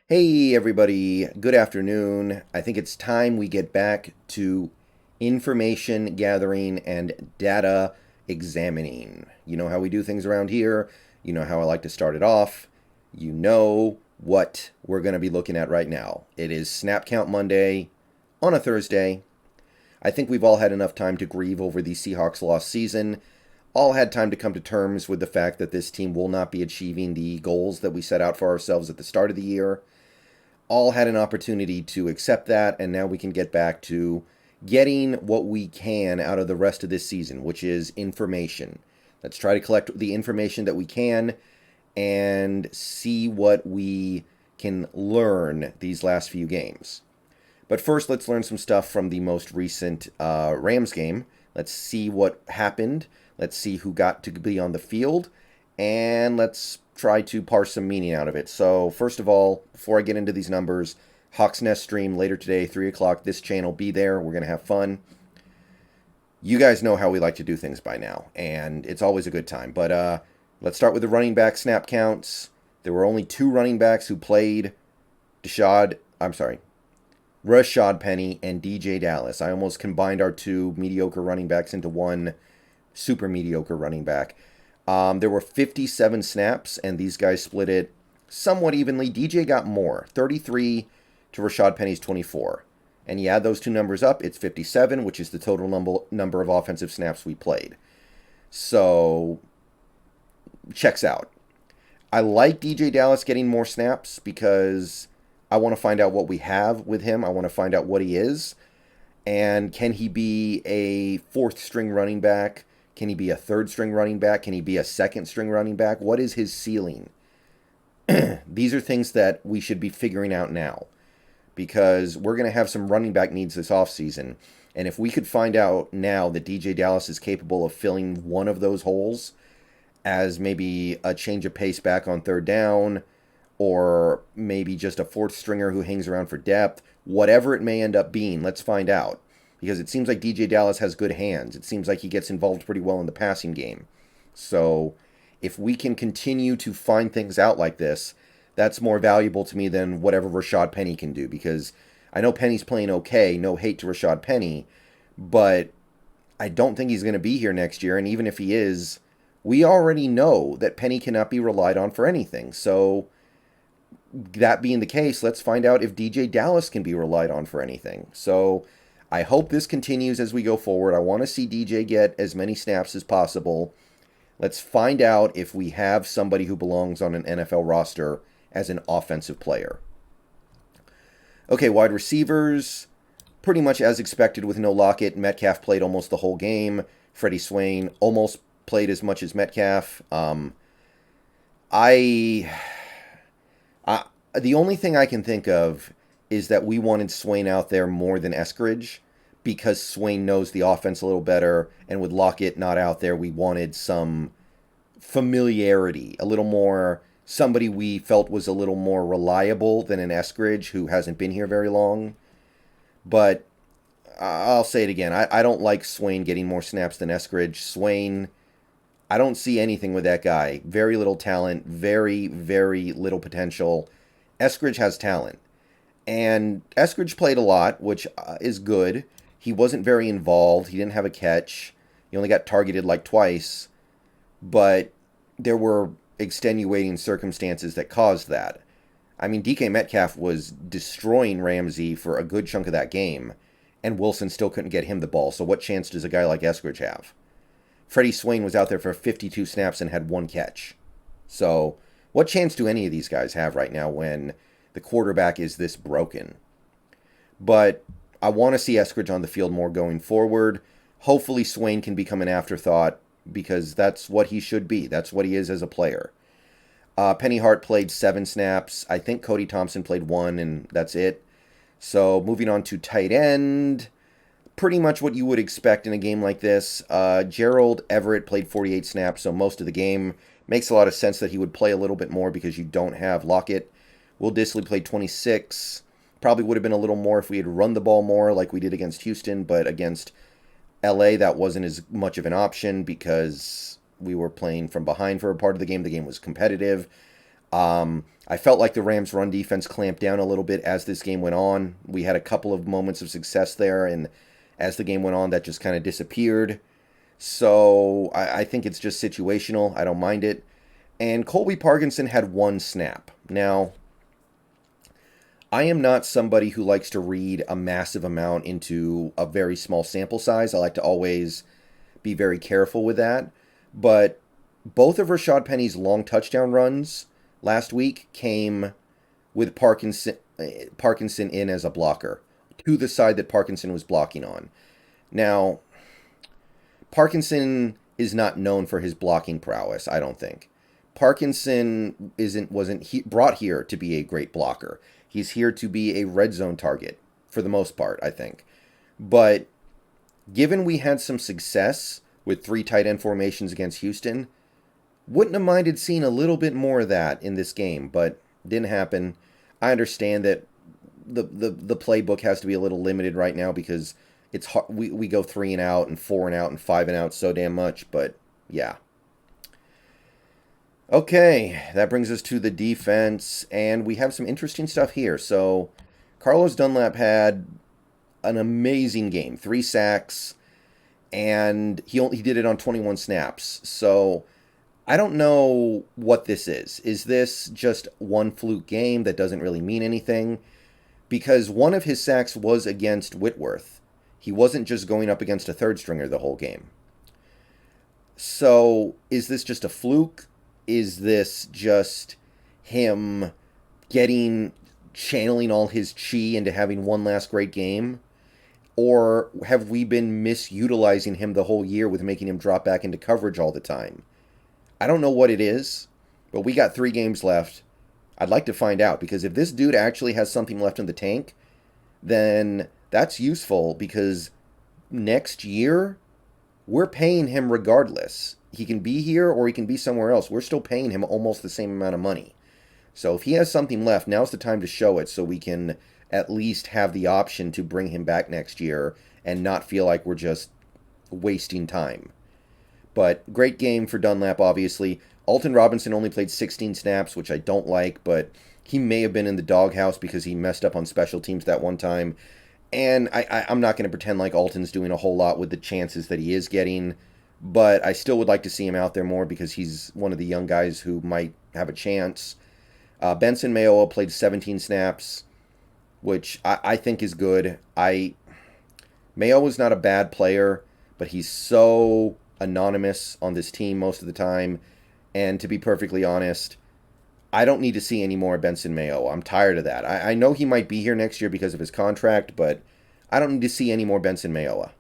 Hey everybody, good afternoon. I think it's time we get back to information gathering and data examining. You know how we do things around here. You know how I like to start it off. You know what we're going to be looking at right now. It is Snap Count Monday on a Thursday. I think we've all had enough time to grieve over the Seahawks lost season. All had time to come to terms with the fact that this team will not be achieving the goals that we set out for ourselves at the start of the year. All had an opportunity to accept that, and now we can get back to getting what we can out of the rest of this season, which is information. Let's try to collect the information that we can and see what we can learn these last few games. But first, let's learn some stuff from the most recent Rams game. Let's see what happened. Let's see who got to be on the field. And let's try to parse some meaning out of it. So, first of all, before I get into these numbers, Hawk's Nest stream later today, 3 o'clock. This channel, be there. We're going to have fun. You guys know how we like to do things by now, and it's always a good time. But let's start with the running back snap counts. There were only 2 running backs who played. Rashad Penny and DJ Dallas. I almost combined our 2 mediocre running backs into one super mediocre running back. There were 57 snaps, and these guys split it somewhat evenly. DJ got more, 33 to Rashad Penny's 24. And you add those 2 numbers up, it's 57, which is the total number of offensive snaps we played. So, checks out. I like DJ Dallas getting more snaps because I want to find out what we have with him. I want to find out what he is. And can he be a 4th string running back? Can he be a 3rd string running back? Can he be a 2nd string running back? What is his ceiling? These are things that we should be figuring out now, because we're going to have some running back needs this offseason. And if we could find out now that DJ Dallas is capable of filling one of those holes as maybe a change of pace back on 3rd down, or maybe just a 4th stringer who hangs around for depth, whatever it may end up being, let's find out. Because it seems like DJ Dallas has good hands. It seems like he gets involved pretty well in the passing game. So if we can continue to find things out like this, that's more valuable to me than whatever Rashad Penny can do. Because I know Penny's playing okay. No hate to Rashad Penny. But I don't think he's going to be here next year. And even if he is, we already know that Penny cannot be relied on for anything. So that being the case, let's find out if DJ Dallas can be relied on for anything. So I hope this continues as we go forward. I want to see DJ get as many snaps as possible. Let's find out if we have somebody who belongs on an NFL roster as an offensive player. Okay, wide receivers, pretty much as expected with no Lockett. Metcalf played almost the whole game. Freddie Swain almost played as much as Metcalf. The only thing I can think of is that we wanted Swain out there more than Eskridge because Swain knows the offense a little better, and with Lockett not out there, we wanted some familiarity, a little more, somebody we felt was a little more reliable than an Eskridge who hasn't been here very long. But I'll say it again, I don't like Swain getting more snaps than Eskridge. Swain, I don't see anything with that guy. Very little talent, very, very little potential. Eskridge has talent. And Eskridge played a lot, which is good. He wasn't very involved. He didn't have a catch. He only got targeted like twice. But there were extenuating circumstances that caused that. I mean, DK Metcalf was destroying Ramsey for a good chunk of that game, and Wilson still couldn't get him the ball. So what chance does a guy like Eskridge have? Freddie Swain was out there for 52 snaps and had 1 catch. So what chance do any of these guys have right now when the quarterback is this broken? But I want to see Eskridge on the field more going forward. Hopefully Swain can become an afterthought because that's what he should be. That's what he is as a player. Penny Hart played 7 snaps. I think Cody Thompson played 1, and that's it. So moving on to tight end, pretty much what you would expect in a game like this. Gerald Everett played 48 snaps, so most of the game. Makes a lot of sense that he would play a little bit more because you don't have Lockett. Will Dissly played 26. Probably would have been a little more if we had run the ball more like we did against Houston, but against LA that wasn't as much of an option because we were playing from behind for a part of the game. The game was competitive. I felt like the Rams' run defense clamped down a little bit as this game went on. We had a couple of moments of success there, and as the game went on, that just kind of disappeared. So I think it's just situational. I don't mind it. And Colby Parkinson had one snap. Now, I am not somebody who likes to read a massive amount into a very small sample size. I like to always be very careful with that. But both of Rashad Penny's long touchdown runs last week came with Parkinson in as a blocker to the side that Parkinson was blocking on. Now, Parkinson is not known for his blocking prowess, I don't think. Parkinson wasn't brought here to be a great blocker. He's here to be a red zone target for the most part, I think. But given we had some success with 3 tight end formations against Houston, wouldn't have minded seeing a little bit more of that in this game, but didn't happen. I understand that the playbook has to be a little limited right now because it's hard. We go 3 and out and 4 and out and 5 and out so damn much, but yeah. Okay, that brings us to the defense, and we have some interesting stuff here. So, Carlos Dunlap had an amazing game, 3 sacks, and he did it on 21 snaps. So, I don't know what this is. Is this just one fluke game that doesn't really mean anything? Because one of his sacks was against Whitworth. He wasn't just going up against a third stringer the whole game. So, is this just a fluke? Is this just him channeling all his chi into having one last great game? Or have we been misutilizing him the whole year with making him drop back into coverage all the time? I don't know what it is, but we got 3 games left. I'd like to find out, because if this dude actually has something left in the tank, then that's useful, because next year, we're paying him regardless. He can be here or he can be somewhere else. We're still paying him almost the same amount of money. So if he has something left, now's the time to show it so we can at least have the option to bring him back next year and not feel like we're just wasting time. But great game for Dunlap, obviously. Alton Robinson only played 16 snaps, which I don't like, but he may have been in the doghouse because he messed up on special teams that one time. And I'm not going to pretend like Alton's doing a whole lot with the chances that he is getting, but I still would like to see him out there more because he's one of the young guys who might have a chance. Benson Mayowa played 17 snaps, which I think is good. Mayowa's not a bad player, but he's so anonymous on this team most of the time. And to be perfectly honest, I don't need to see any more Benson Mayowa. I'm tired of that. I know he might be here next year because of his contract, but I don't need to see any more Benson Mayowa.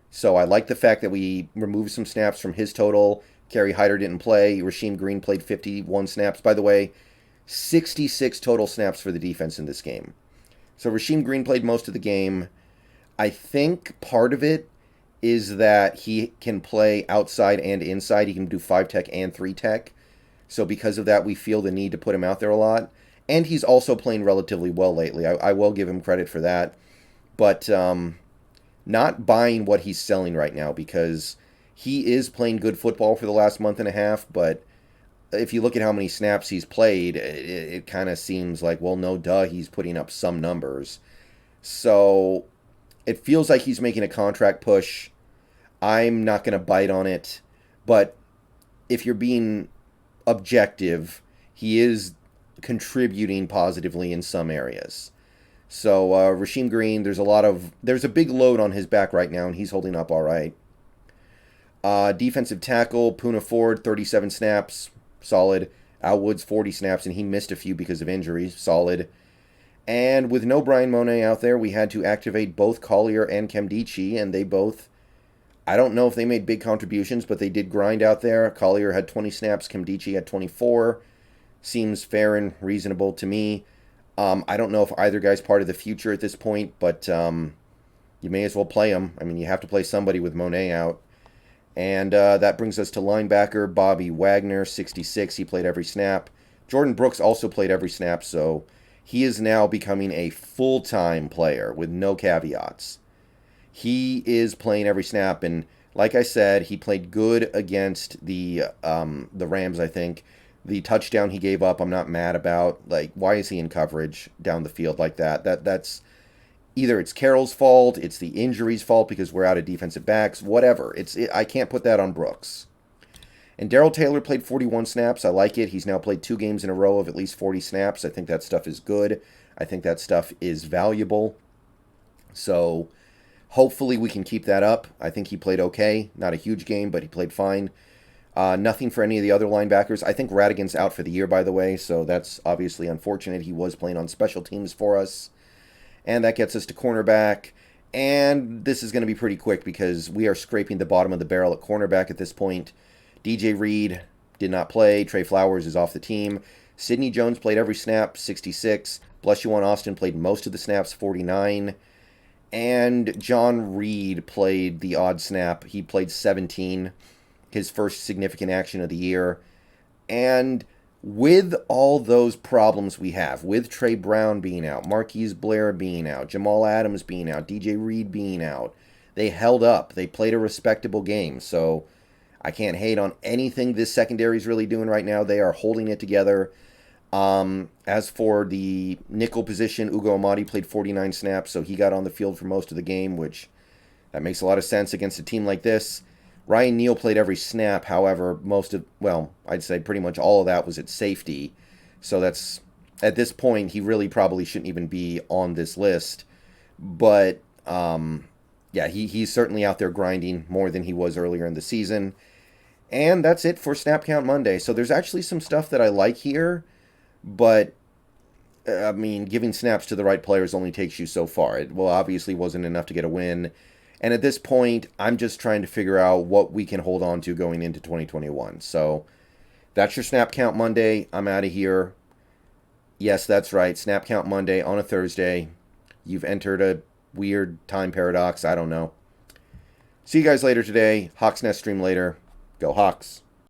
So I like the fact that we removed some snaps from his total. Kerry Hyder didn't play. Rasheem Green played 51 snaps. By the way, 66 total snaps for the defense in this game. So Rasheem Green played most of the game. I think part of it is that he can play outside and inside. He can do 5-tech and 3-tech. So because of that, we feel the need to put him out there a lot. And he's also playing relatively well lately. I will give him credit for that. But not buying what he's selling right now, because he is playing good football for the last month and a half. But if you look at how many snaps he's played, it kind of seems like, well, no, duh, he's putting up some numbers. So it feels like he's making a contract push. I'm not going to bite on it. But if you're being objective, he is contributing positively in some areas. So Rasheem Green, there's a big load on his back right now, and he's holding up all right. Defensive tackle, Poona Ford, 37 snaps, solid. Al Woods, 40 snaps, and he missed a few because of injuries, solid. And with no Brian Monet out there, we had to activate both Collier and Kemdichi, and they both, I don't know if they made big contributions, but they did grind out there. Collier had 20 snaps, Kemdichi had 24. Seems fair and reasonable to me. I don't know if either guy's part of the future at this point, but you may as well play him. I mean, you have to play somebody with Monet out. And that brings us to linebacker Bobby Wagner, 66. He played every snap. Jordan Brooks also played every snap, so he is now becoming a full-time player with no caveats. He is playing every snap, and like I said, he played good against the Rams, I think. The touchdown he gave up, I'm not mad about. Like, why is he in coverage down the field like that? That's either it's Carroll's fault, it's the injury's fault because we're out of defensive backs, whatever. I can't put that on Brooks. And Darrell Taylor played 41 snaps. I like it. He's now played 2 games in a row of at least 40 snaps. I think that stuff is good. I think that stuff is valuable. So hopefully we can keep that up. I think he played okay. Not a huge game, but he played fine. Nothing for any of the other linebackers. I think Radigan's out for the year, by the way, so that's obviously unfortunate. He was playing on special teams for us. And that gets us to cornerback. And this is going to be pretty quick because we are scraping the bottom of the barrel at cornerback at this point. DJ Reed did not play. Trey Flowers is off the team. Sidney Jones played every snap, 66. Blessuan Austin played most of the snaps, 49. And John Reed played the odd snap. He played 17, his first significant action of the year. And with all those problems we have, with Trey Brown being out, Marquise Blair being out, Jamal Adams being out, DJ Reed being out, they held up. They played a respectable game. So I can't hate on anything this secondary is really doing right now. They are holding it together. As for the nickel position, Ugo Amadi played 49 snaps, so he got on the field for most of the game, which that makes a lot of sense against a team like this. Ryan Neal played every snap, however, I'd say pretty much all of that was at safety. So that's, at this point, he really probably shouldn't even be on this list. But, yeah, he's certainly out there grinding more than he was earlier in the season. And that's it for Snap Count Monday. So there's actually some stuff that I like here, but, I mean, giving snaps to the right players only takes you so far. It obviously wasn't enough to get a win. And at this point, I'm just trying to figure out what we can hold on to going into 2021. So that's your Snap Count Monday. I'm out of here. Yes, that's right. Snap Count Monday on a Thursday. You've entered a weird time paradox. I don't know. See you guys later today. Hawks Nest stream later. Go Hawks.